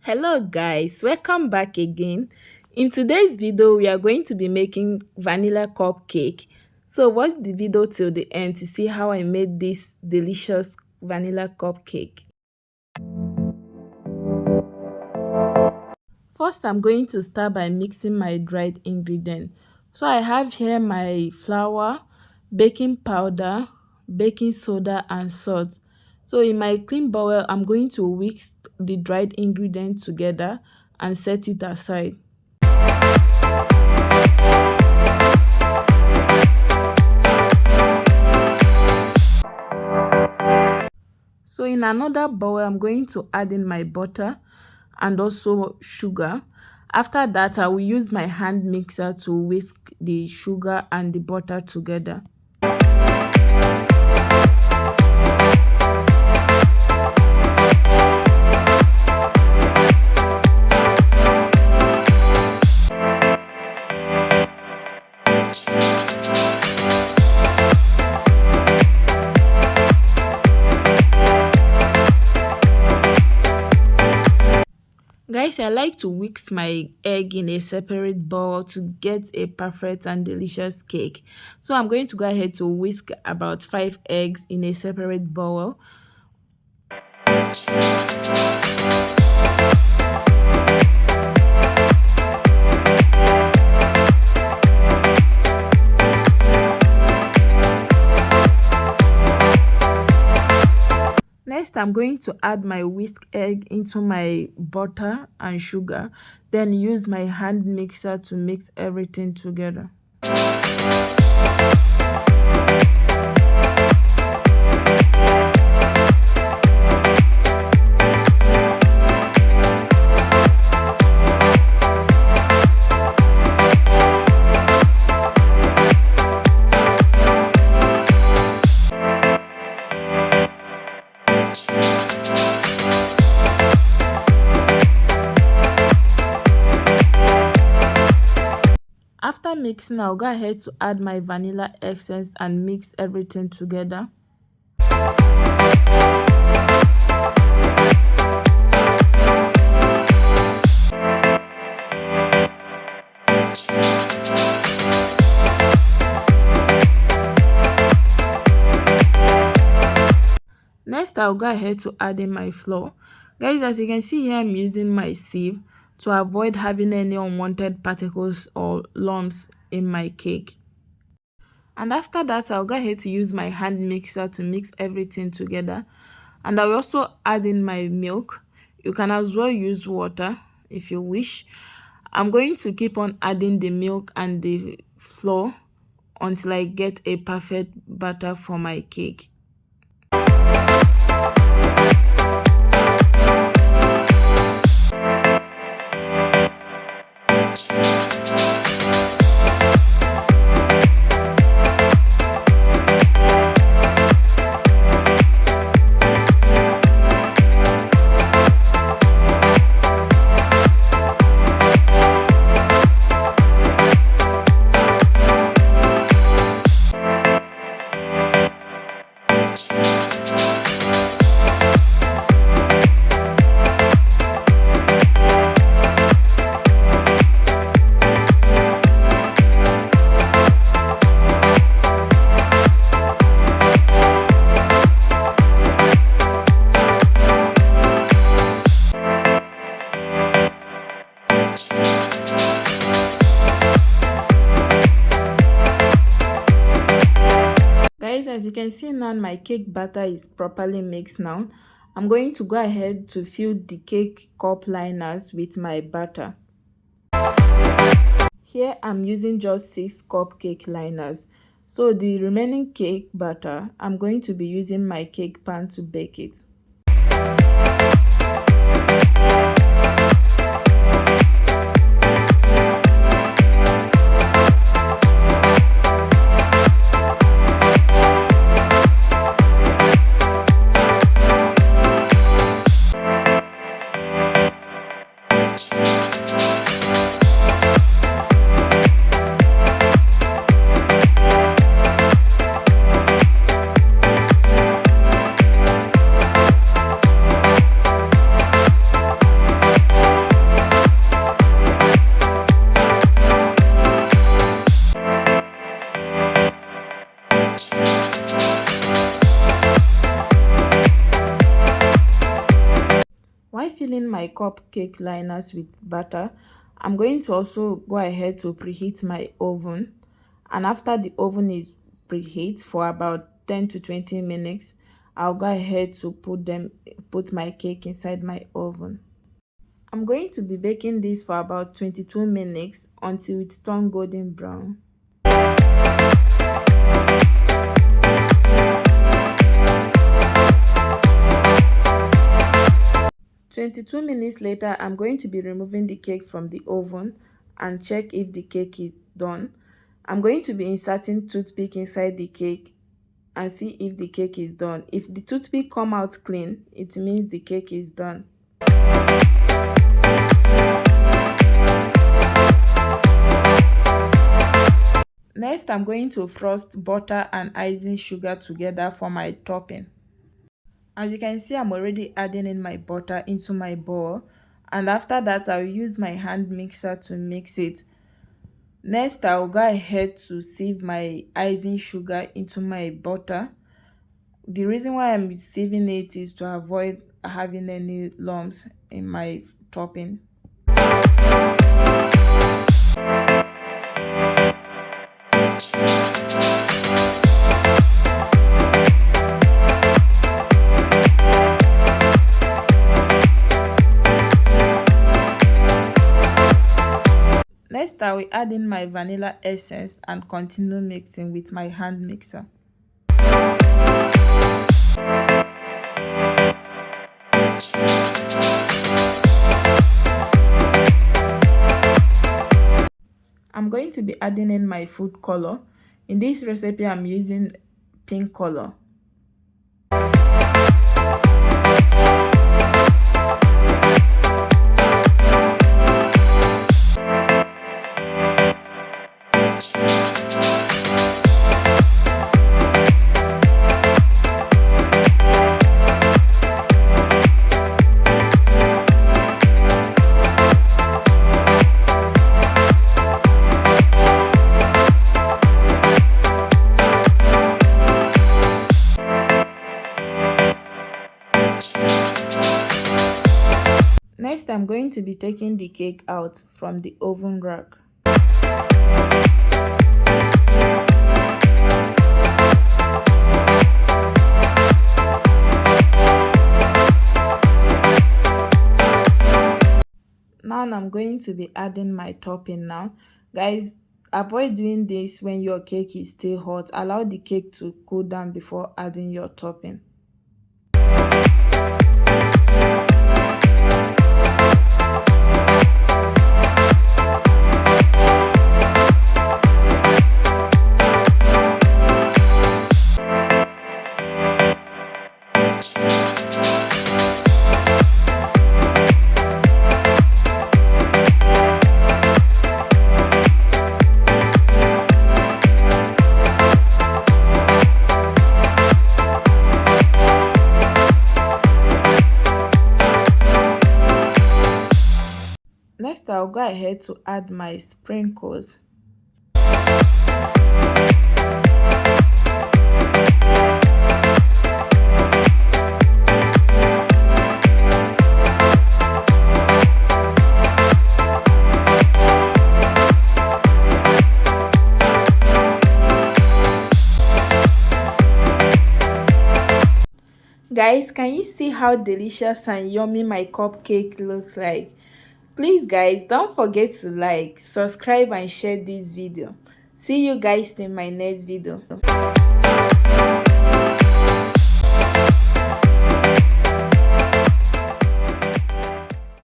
Hello guys, welcome back again. In today's video, we are going to be making vanilla cupcake. So watch the video till the end to see how I made this delicious vanilla cupcake. First, I'm going to start by mixing my dried ingredients. So I have here my flour, baking powder, baking soda and salt. So in my clean bowl, I'm going to whisk the dried ingredients together and set it aside. So in another bowl, I'm going to add in my butter and also sugar. After that, I will use my hand mixer to whisk the sugar and the butter together. Guys, I like to whisk my egg in a separate bowl to get a perfect and delicious cake. So I'm going to go ahead to whisk about 5 eggs in a separate bowl. Next, I'm going to add my whisked egg into my butter and sugar, then use my hand mixer to mix everything together. After mixing, I'll go ahead to add my vanilla essence and mix everything together. Next, I'll go ahead to add in my flour. Guys, as you can see here, I'm using my sieve to avoid having any unwanted particles or lumps in my cake. And after that, I'll go ahead to use my hand mixer to mix everything together. And I'll also add in my milk. You can as well use water if you wish. I'm going to keep on adding the milk and the flour until I get a perfect batter for my cake. Guys, as you can see now, my cake batter is properly mixed now. I'm going to go ahead to fill the cake cup liners with my batter. Here I'm using just 6 cupcake liners. So the remaining cake batter, I'm going to be using my cake pan to bake it. filling my cupcake liners with butter, I'm going to also go ahead to preheat my oven. And after the oven is preheat for about 10 to 20 minutes, I'll go ahead to put my cake inside my oven. I'm going to be baking this for about 22 minutes until it's turned golden brown. 22 minutes later, I'm going to be removing the cake from the oven and check if the cake is done. I'm going to be inserting toothpick inside the cake and see if the cake is done. If the toothpick come out clean, it means the cake is done. Next, I'm going to frost butter and icing sugar together for my topping. As you can see, I'm already adding in my butter into my bowl, and after that I'll use my hand mixer to mix it. Next, I'll go ahead to sieve my icing sugar into my butter. The reason why I'm sieving it is to avoid having any lumps in my topping. Next, I will add in my vanilla essence and continue mixing with my hand mixer. I'm going to be adding in my food color. In this recipe, I'm using pink color. Next, I'm going to be taking the cake out from the oven rack. Now I'm going to be adding my topping now. Guys, avoid doing this when your cake is still hot. Allow the cake to cool down before adding your topping. Next, I'll go ahead to add my sprinkles. Guys, can you see how delicious and yummy my cupcake looks like? Please guys, don't forget to like, subscribe and share this video. See you guys in my next video.